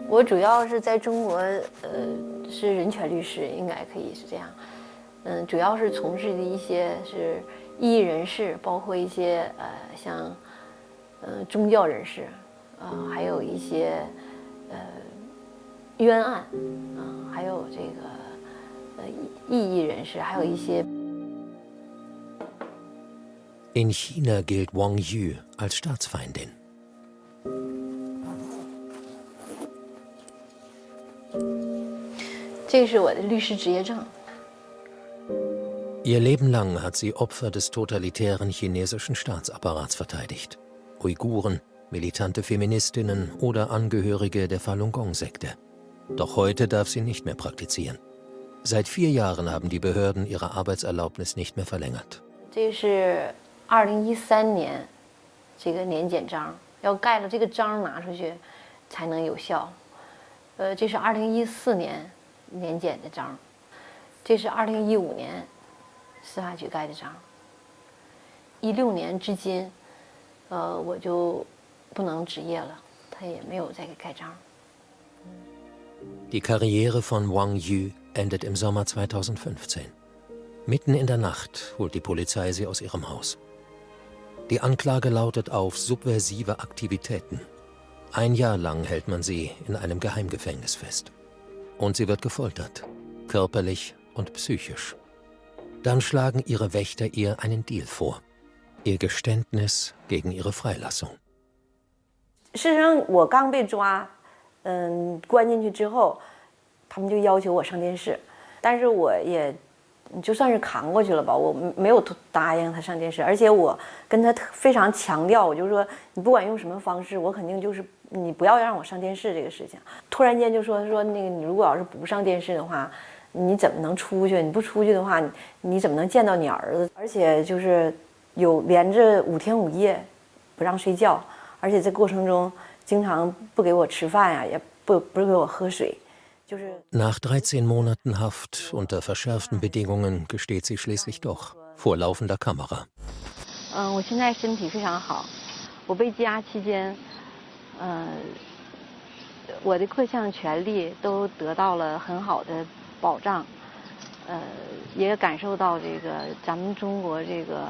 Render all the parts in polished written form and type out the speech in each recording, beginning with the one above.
我主要是在中国，是人权律师，应该可以是这样。主要是从事的一些是异议人士，包括一些像宗教人士，还有一些冤案，还有这个异议人士，还有一些。In China gilt Wang Yu als Staatsfeindin. 这是我的律师执业证。Ihr Leben lang hat sie Opfer des totalitären chinesischen Staatsapparats verteidigt. Uiguren, militante Feministinnen oder Angehörige der Falun Gong-Sekte. Doch heute darf sie nicht mehr praktizieren. Seit 4 Jahren haben die Behörden ihre Arbeitserlaubnis nicht mehr verlängert. 这是2013年这个年检章，要盖了这个章拿出去才能有效。这是2014年年检的章，这是2015年司法局盖的章。16年至今，我就不能执业了，他也没有再给盖章。Die Karriere von Wang Yu endet im Sommer 2015. Mitten in der Nacht holt die Polizei sie aus ihrem Haus. Die Anklage lautet auf subversive Aktivitäten. 1 Jahr lang hält man sie in einem Geheimgefängnis fest. Und sie wird gefoltert, körperlich und psychisch. Dann schlagen ihre Wächter ihr einen Deal vor. Ihr Geständnis gegen ihre Freilassung. 事实上，我刚被抓，关进去之后，他们就要求我上电视，但是我也就算是扛过去了吧，我没有答应他上电视，而且我跟他非常强调，我就说你不管用什么方式，我肯定就是你不要让我上电视这个事情。突然间就说那个你如果要是不上电视的话，你怎么能出去？你不出去的话，你怎么能见到你儿子？而且就是有连着5天5夜不让睡觉，而且在过程中经常不给我吃饭呀，也不给我喝水。Nach 13 Monaten Haft unter verschärften Bedingungen gesteht sie schließlich doch, vor laufender Kamera. 我现在身体非常好，我被羁押期间，我的各项权利都得到了很好的保障，也感受到这个咱们中国这个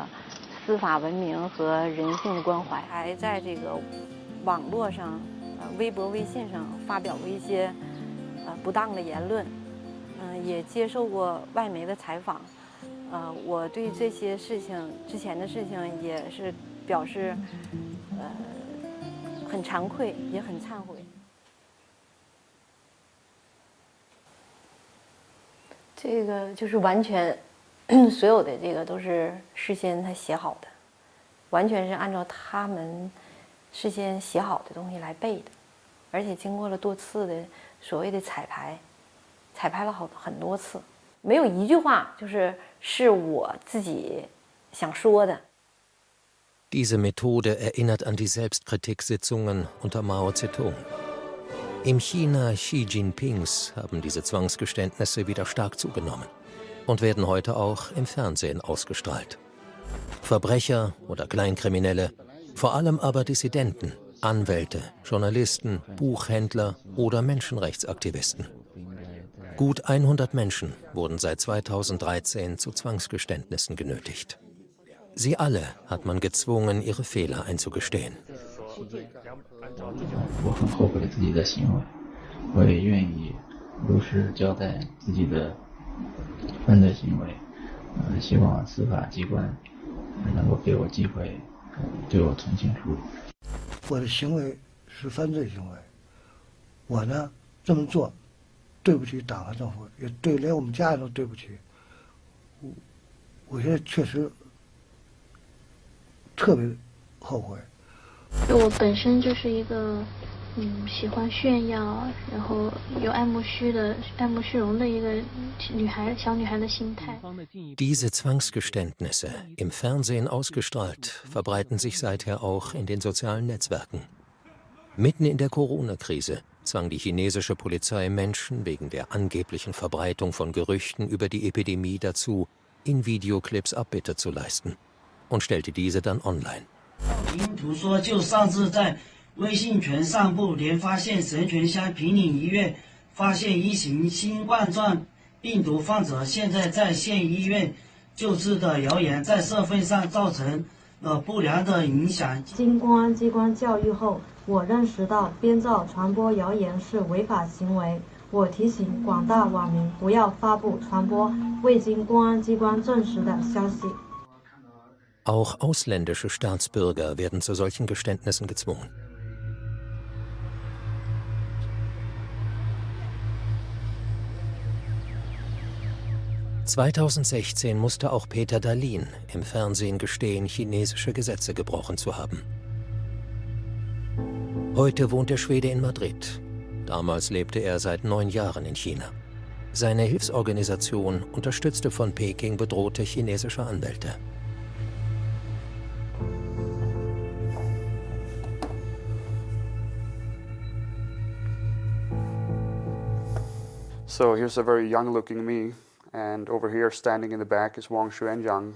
司法文明和人性的关怀，还在这个网络上，微博、微信上发表过一些不当的言论，也接受过外媒的采访，我对这些事情之前的事情也是表示很惭愧，也很忏悔。这个就是完全所有的这个都是事先他写好的，完全是按照他们事先写好的东西来背的，而且经过了多次的所谓的彩排了很多次，没有一句话是我自己想说的。Diese Methode erinnert an die Selbstkritik-Sitzungen unter Mao Zedong. Im China Xi Jinpings haben diese Zwangsgeständnisse wieder stark zugenommen und werden heute auch im Fernsehen ausgestrahlt. Verbrecher oder Kleinkriminelle, vor allem aber Dissidenten, Anwälte, Journalisten, Buchhändler oder Menschenrechtsaktivisten. Gut 100 Menschen wurden seit 2013 zu Zwangsgeständnissen genötigt. Sie alle hat man gezwungen, ihre Fehler einzugestehen. 我很后悔自己的行为，我也愿意如实交代自己的犯罪行为，希望司法机关能够给我机会，对我从轻处理。我的行为是犯罪行为，我呢这么做，对不起党和政府，也对连我们家人都对不起。我现在确实特别后悔。我本身就是一个喜欢炫耀，然后有爱慕虚荣的一个小女孩的心态。Diese Zwangsgeständnisse, im Fernsehen ausgestrahlt, verbreiten sich seither auch in den sozialen Netzwerken. Mitten in der Corona-Krise zwang die chinesische Polizei Menschen wegen der angeblichen Verbreitung von Gerüchten über die Epidemie dazu, in Videoclips Abbitte zu leisten und stellte diese dann online. 因图说就上次在微信群上部连发现神泉乡平岭医院发现一型新冠状病毒患者，现在在县医院救治的谣言，在社会上造成了不良的影响。经公安机关教育后，我认识到编造传播谣言是违法行为。我提醒广大网民不要发布传播未经公安机关证实的消息。Auch ausländische Staatsbürger werden zu solchen Geständnissen gezwungen. (2016) musste auch Peter Dahlin im Fernsehen gestehen, chinesische Gesetze gebrochen zu haben. Heute wohnt der Schwede in Madrid. Damals lebte er seit 9 Jahren in China. Seine Hilfsorganisation unterstützte von Peking bedrohte chinesische Anwälte. So here's a very young-looking me, and over here, standing in the back, is Wang Xuanyang,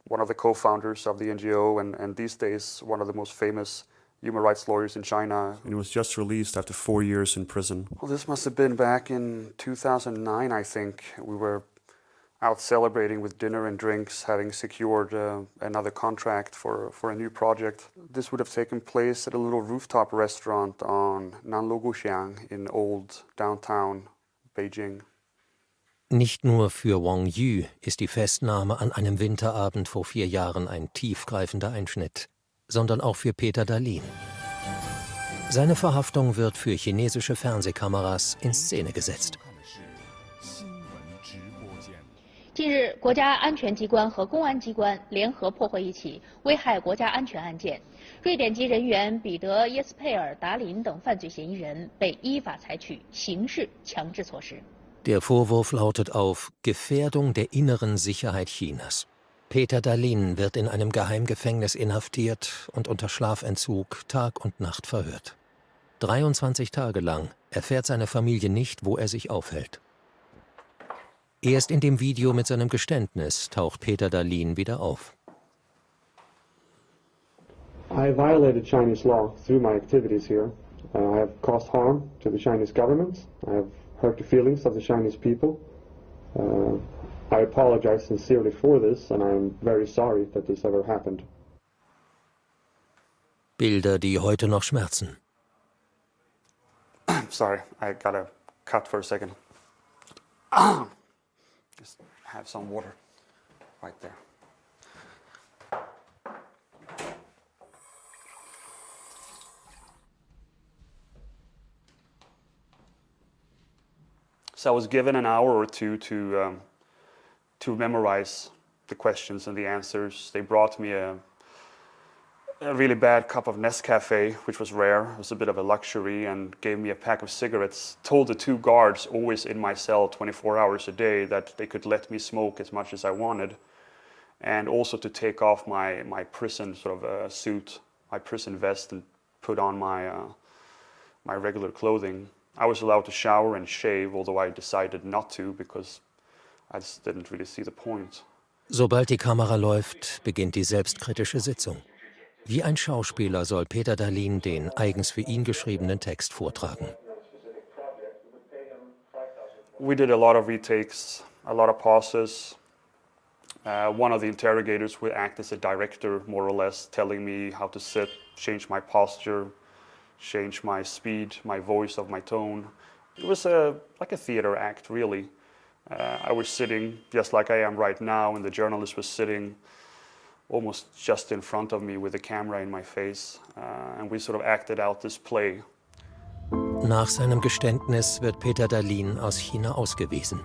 one of the co-founders of the NGO, and these days one of the most famous human rights lawyers in China. And he was just released after 4 years in prison. Well, this must have been back in 2009, I think. We were out celebrating with dinner and drinks, having secured another contract for a new project. This would have taken place at a little rooftop restaurant on Nanluguxiang in old downtown Beijing. Nicht nur für Wang Yu ist die Festnahme an einem Winterabend vor 4 Jahren ein tiefgreifender Einschnitt, sondern auch für Peter Dahlin. Seine Verhaftung wird für chinesische Fernsehkameras in Szene gesetzt. 近日，国家安全机关和公安机关联合破获一起危害国家安全案件，瑞典籍人员彼得·耶斯佩尔·达林等犯罪嫌疑人被依法采取刑事强制措施。 Der Vorwurf lautet auf Gefährdung der inneren Sicherheit Chinas. Peter Dahlin wird in einem Geheimgefängnis inhaftiert und unter Schlafentzug Tag und Nacht verhört. 23 Tage lang erfährt seine Familie nicht, wo er sich aufhält. Erst in dem Video mit seinem Geständnis taucht Peter Dahlin wieder auf. I violated Chinese law through my activities here. I have caused harm to the Chinese government. I have hurt the feelings of the Chinese people. I apologize sincerely for this, and I'm very sorry that this ever happened. Bilder, die heute noch schmerzen. Sorry, I gotta cut for a second. Just have some water right there. So I was given an hour or two to memorize the questions and the answers. They brought me a really bad cup of Nescafe, which was rare. It was a bit of a luxury, and gave me a pack of cigarettes. Told the 2 guards always in my cell 24 hours a day that they could let me smoke as much as I wanted, and also to take off my prison sort of suit, my prison vest, and put on my regular clothing. I was allowed to shower and shave, although I decided not to because I just didn't really see the point. Sobald die Kamera läuft, beginnt die selbstkritische Sitzung. Wie ein Schauspieler soll Peter Dahlin den eigens für ihn geschriebenen Text vortragen. We did a lot of retakes, a lot of pauses. One of the interrogators would act as a director, more or less, telling me how to sit, change my posture, change my speed, my voice, of my tone. It was like a theater act, really. I was sitting just like I am right now, and the journalist was sitting almost just in front of me with a camera in my face, and we sort of acted out this play. Nach seinem Geständnis wird Peter Dahlin aus China ausgewiesen.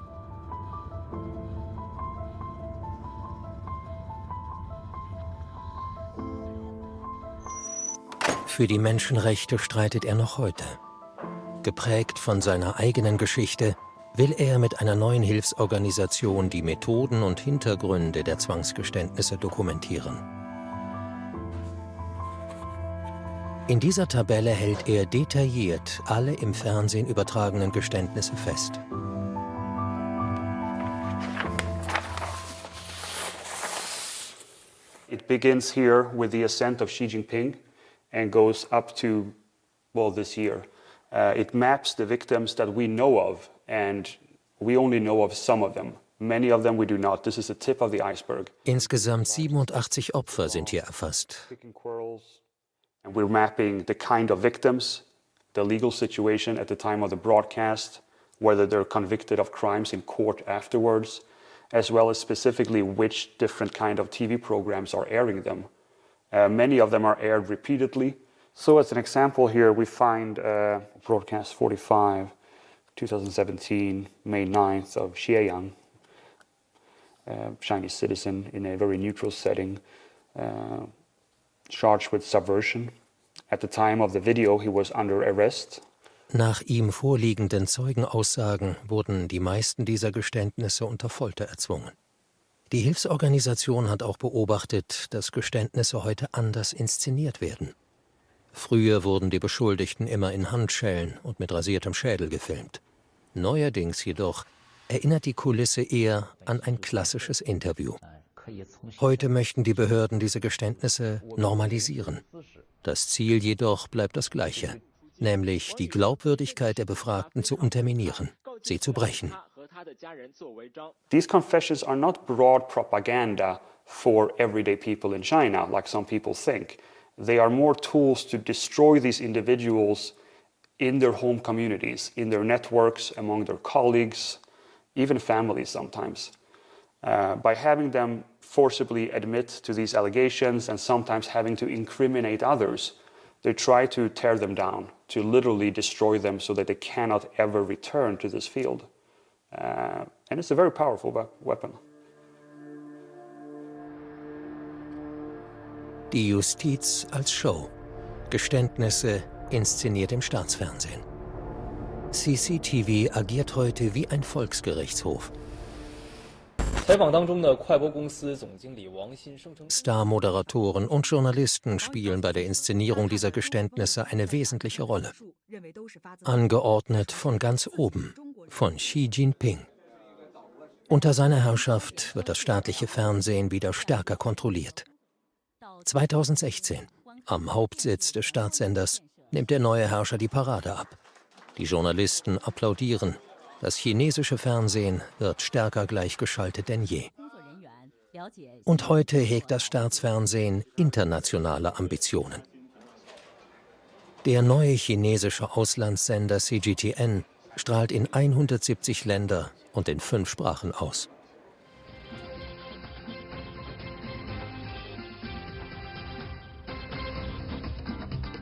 Für die Menschenrechte streitet er noch heute. Geprägt von seiner eigenen Geschichte will er mit einer neuen Hilfsorganisation die Methoden und Hintergründe der Zwangsgeständnisse dokumentieren. In dieser Tabelle hält er detailliert alle im Fernsehen übertragenen Geständnisse fest. It begins here with the ascent of Xi Jinping and goes up to, well, this year. It maps the victims that we know of, and we only know of some of them. Many of them we do not. This is the tip of the iceberg. Insgesamt 87 Opfer sind hier erfasst. And we're mapping the kind of victims, the legal situation at the time of the broadcast, whether they're convicted of crimes in court afterwards, as well as specifically which different kind of TV programs are airing them. Many of them are aired repeatedly. So as an example here, we find broadcast 45, 2017, May 9th of Xieyang, Chinese citizen in a very neutral setting, charged with subversion. At the time of the video, he was under arrest. Nach ihm vorliegenden Zeugenaussagen wurden die meisten dieser Geständnisse unter Folter erzwungen. Die Hilfsorganisation hat auch beobachtet, dass Geständnisse heute anders inszeniert werden. Früher wurden die Beschuldigten immer in Handschellen und mit rasiertem Schädel gefilmt. Neuerdings jedoch erinnert die Kulisse eher an ein klassisches Interview. Heute möchten die Behörden diese Geständnisse normalisieren. Das Ziel jedoch bleibt das gleiche, nämlich die Glaubwürdigkeit der Befragten zu unterminieren, sie zu brechen. These confessions are not broad propaganda for everyday people in China, like some people think. They are more tools to destroy these individuals in their home communities, in their networks, among their colleagues, even families sometimes. By having them forcibly admit to these allegations and sometimes having to incriminate others, they try to tear them down, to literally destroy them so that they cannot ever return to this field. And it's a very powerful weapon. Die Justiz als Show. Geständnisse inszeniert im Staatsfernsehen. CCTV agiert heute wie ein Volksgerichtshof. Star-Moderatoren und Journalisten spielen bei der Inszenierung dieser Geständnisse eine wesentliche Rolle. Angeordnet von ganz oben, von Xi Jinping. Unter seiner Herrschaft wird das staatliche Fernsehen wieder stärker kontrolliert. 2016, am Hauptsitz des Staatssenders, nimmt der neue Herrscher die Parade ab. Die Journalisten applaudieren. Das chinesische Fernsehen wird stärker gleichgeschaltet denn je. Und heute hegt das Staatsfernsehen internationale Ambitionen. Der neue chinesische Auslandssender CGTN strahlt in 170 Länder und in 5 Sprachen aus.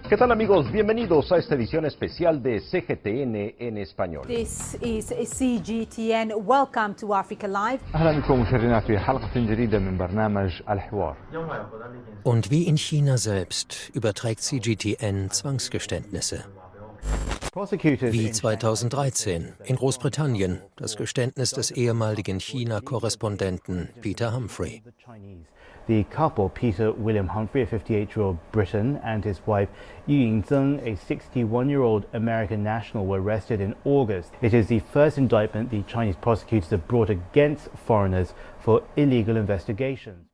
¿Qué tal, amigos? Bienvenidos a esta edición especial de CGTN en español. This is CGTN. Welcome to Africa Live. أهلا بكم مشاهدينا في حلقة جديدة من برنامج الحوار. Und wie in China selbst überträgt CGTN Zwangsgeständnisse. Wie 2013 in Großbritannien das Geständnis des ehemaligen China-Korrespondenten Peter Humphrey. The couple, Peter William Humphrey, a 58-year-old Briton, and his wife Yu Yingzeng, a 61-year-old American national, were arrested in August. It is the first indictment the Chinese prosecutors have brought against foreigners for illegal investigations.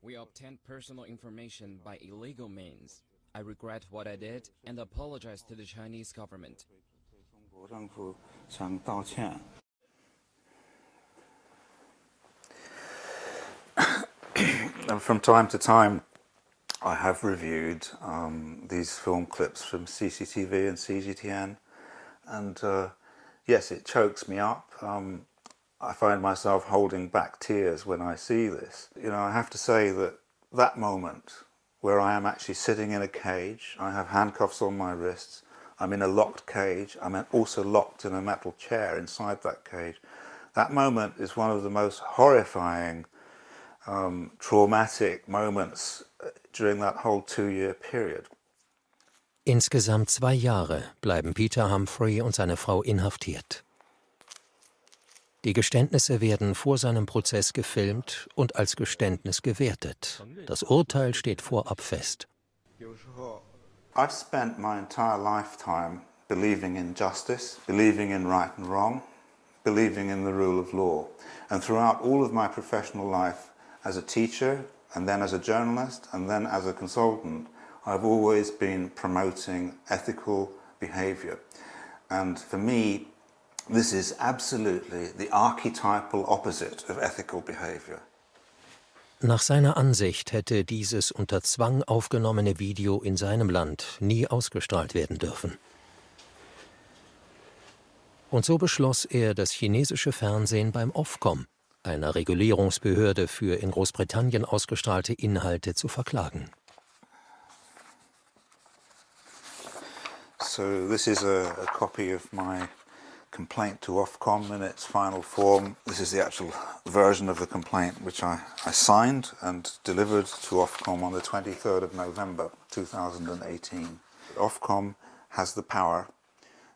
We obtained personal information by illegal means. I regret what I did and apologize to the Chinese government. And from time to time, I have reviewed these film clips from CCTV and CGTN, and yes, it chokes me up. I find myself holding back tears when I see this. You know, I have to say that moment where I am actually sitting in a cage, I have handcuffs on my wrists, I'm in a locked cage, I'm also locked in a metal chair inside that cage. That moment is one of the most horrifying traumatic moments during that whole 2-year period. Insgesamt 2 Jahre bleiben Peter Humphrey und seine Frau inhaftiert. Die Geständnisse werden vor seinem Prozess gefilmt und als Geständnis gewertet. Das Urteil steht vorab fest. I've spent my entire lifetime believing in justice, believing in right and wrong, believing in the rule of law. And throughout all of my professional life, as a teacher, and then as a journalist, and then as a consultant, I've always been promoting ethical behavior. And for me, this is absolutely the archetypal opposite of ethical behavior. Nach seiner Ansicht hätte dieses unter Zwang aufgenommene Video in seinem Land nie ausgestrahlt werden dürfen. Und so beschloss er, das chinesische Fernsehen beim Ofcom, einer Regulierungsbehörde für in Großbritannien ausgestrahlte Inhalte, zu verklagen. So this is a copy of my complaint to Ofcom in its final form. This is the actual version of the complaint which I signed and delivered to Ofcom on the 23rd of November 2018. Ofcom has the power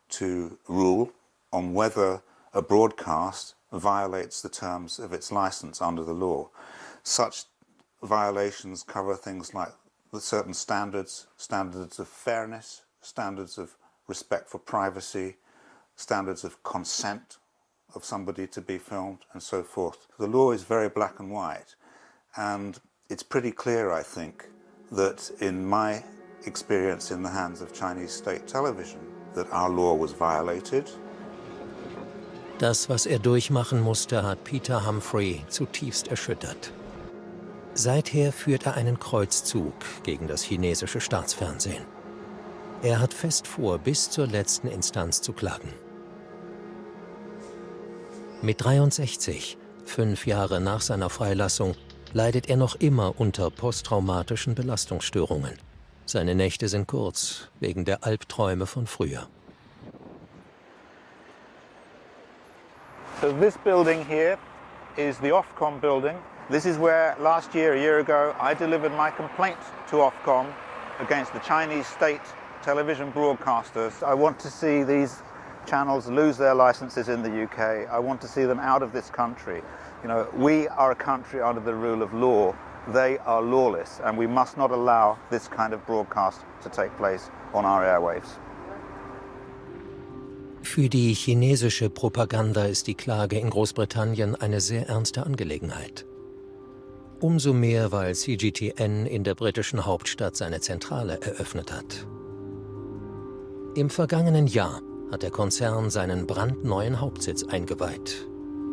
to rule on whether a broadcast violates the terms of its license under the law. Such violations cover things like certain standards of fairness, standards of respect for privacy, standards of consent of somebody to be filmed, and so forth. The law is very black and white, and it's pretty clear, I think, that in my experience in the hands of Chinese state television, that our law was violated. Das, was er durchmachen musste, hat Peter Humphrey zutiefst erschüttert. Seither führt er einen Kreuzzug gegen das chinesische Staatsfernsehen. Er hat fest vor, bis zur letzten Instanz zu klagen. Mit 63, 5 Jahre nach seiner Freilassung, leidet er noch immer unter posttraumatischen Belastungsstörungen. Seine Nächte sind kurz, wegen der Albträume von früher. So this building here is the Ofcom building. This is where last year, a year ago, I delivered my complaint to Ofcom against the Chinese state television broadcasters. I want to see these channels lose their licenses in the UK. I want to see them out of this country. You know, we are a country under the rule of law. They are lawless, and we must not allow this kind of broadcast to take place on our airwaves. Für die chinesische Propaganda ist die Klage in Großbritannien eine sehr ernste Angelegenheit. Umso mehr, weil CGTN in der britischen Hauptstadt seine Zentrale eröffnet hat. Im vergangenen Jahr hat der Konzern seinen brandneuen Hauptsitz eingeweiht.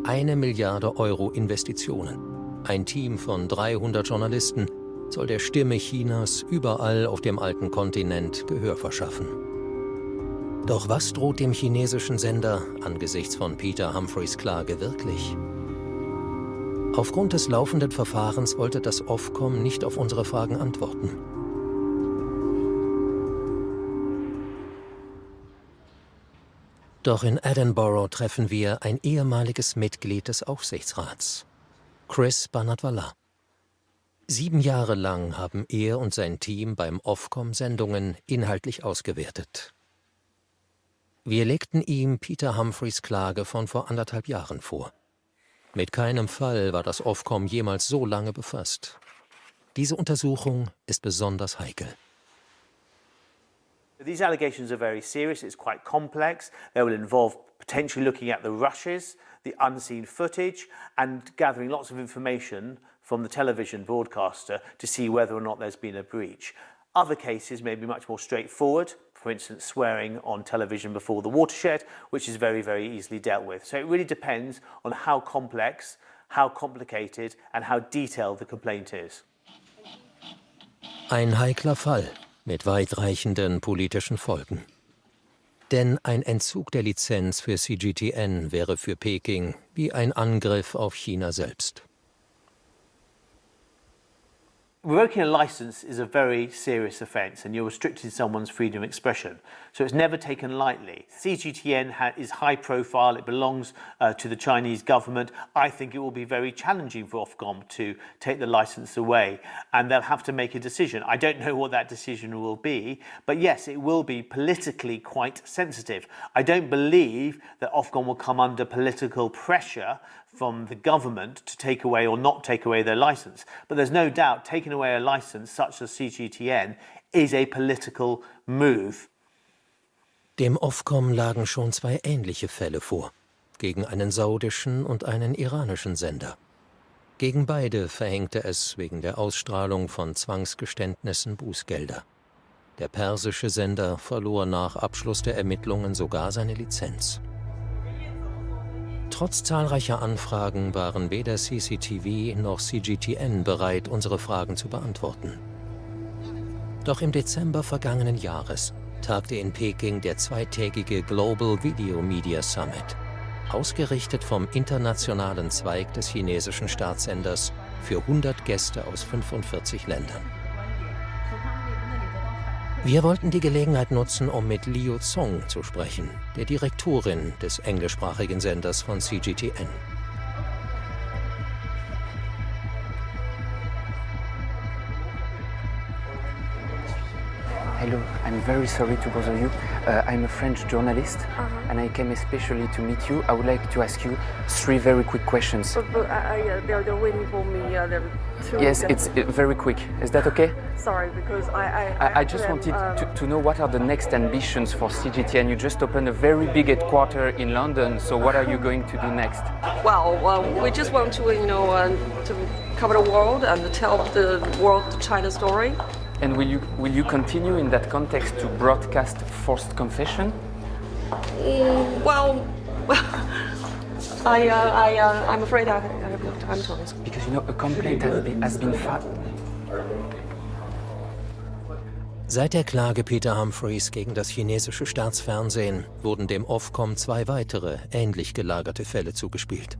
1 Milliarde € Investitionen. Ein Team von 300 Journalisten soll der Stimme Chinas überall auf dem alten Kontinent Gehör verschaffen. Doch was droht dem chinesischen Sender angesichts von Peter Humphreys Klage wirklich? Aufgrund des laufenden Verfahrens wollte das Ofcom nicht auf unsere Fragen antworten. Doch in Edinburgh treffen wir ein ehemaliges Mitglied des Aufsichtsrats, Chris Banatwala. 7 Jahre lang haben er und sein Team beim Ofcom Sendungen inhaltlich ausgewertet. Wir legten ihm Peter Humphreys Klage von vor 1,5 Jahren vor. Mit keinem Fall war das Ofcom jemals so lange befasst. Diese Untersuchung ist besonders heikel. These allegations are very serious. It's quite complex. They will involve potentially looking at the rushes, the unseen footage, and gathering lots of information from the television broadcaster to see whether or not there's been a breach. Other cases may be much more straightforward. For instance, swearing on television before the watershed, which is very, very easily dealt with. So it really depends on how complex, how complicated, and how detailed the complaint is. Ein heikler Fall mit weitreichenden politischen Folgen. Denn ein Entzug der Lizenz für CGTN wäre für Peking wie ein Angriff auf China selbst. Revoking a license is a very serious offence and you're restricting someone's freedom of expression. So it's never taken lightly. CGTN is high profile, it belongs to the Chinese government. I think it will be very challenging for Ofcom to take the licence away and they'll have to make a decision. I don't know what that decision will be, but yes, it will be politically quite sensitive. I don't believe that Ofcom will come under political pressure from the government to take away or not take away their licence. But there's no doubt taking away a licence such as CGTN is a political move. Dem Ofcom lagen schon 2 ähnliche Fälle vor, gegen einen saudischen und einen iranischen Sender. Gegen beide verhängte es wegen der Ausstrahlung von Zwangsgeständnissen Bußgelder. Der persische Sender verlor nach Abschluss der Ermittlungen sogar seine Lizenz. Trotz zahlreicher Anfragen waren weder CCTV noch CGTN bereit, unsere Fragen zu beantworten. Doch im Dezember vergangenen Jahres tagte in Peking der zweitägige Global Video Media Summit, ausgerichtet vom internationalen Zweig des chinesischen Staatssenders für 100 Gäste aus 45 Ländern. Wir wollten die Gelegenheit nutzen, um mit Liu Zong zu sprechen, der Direktorin des englischsprachigen Senders von CGTN. Hello, I'm very sorry to bother you. I'm a French journalist and I came especially to meet you. I would like to ask you 3 very quick questions. But they're waiting for me. Yes, it's very quick. Is that okay? Sorry, because I just wanted to know what are the next ambitions for CGTN. You just opened a very big headquarters in London, so what are you going to do next? Well, we just want to, to cover the world and tell the world the China story. And will you continue in that context to broadcast forced confession? Well, I'm afraid I have no time to answer. Because a complaint has been filed. Seit der Klage Peter Humphreys gegen das chinesische Staatsfernsehen wurden dem Ofcom 2 weitere, ähnlich gelagerte Fälle zugespielt.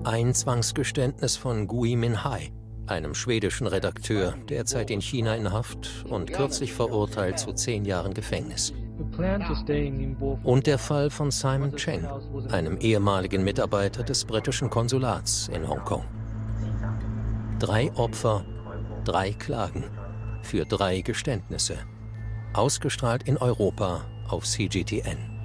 Ein Zwangsgeständnis von Gui Minhai, einem schwedischen Redakteur, derzeit in China in Haft und kürzlich verurteilt zu 10 Jahren Gefängnis. Und der Fall von Simon Cheng, einem ehemaligen Mitarbeiter des britischen Konsulats in Hongkong. 3 Opfer, 3 Klagen für 3 Geständnisse. Ausgestrahlt in Europa auf CGTN.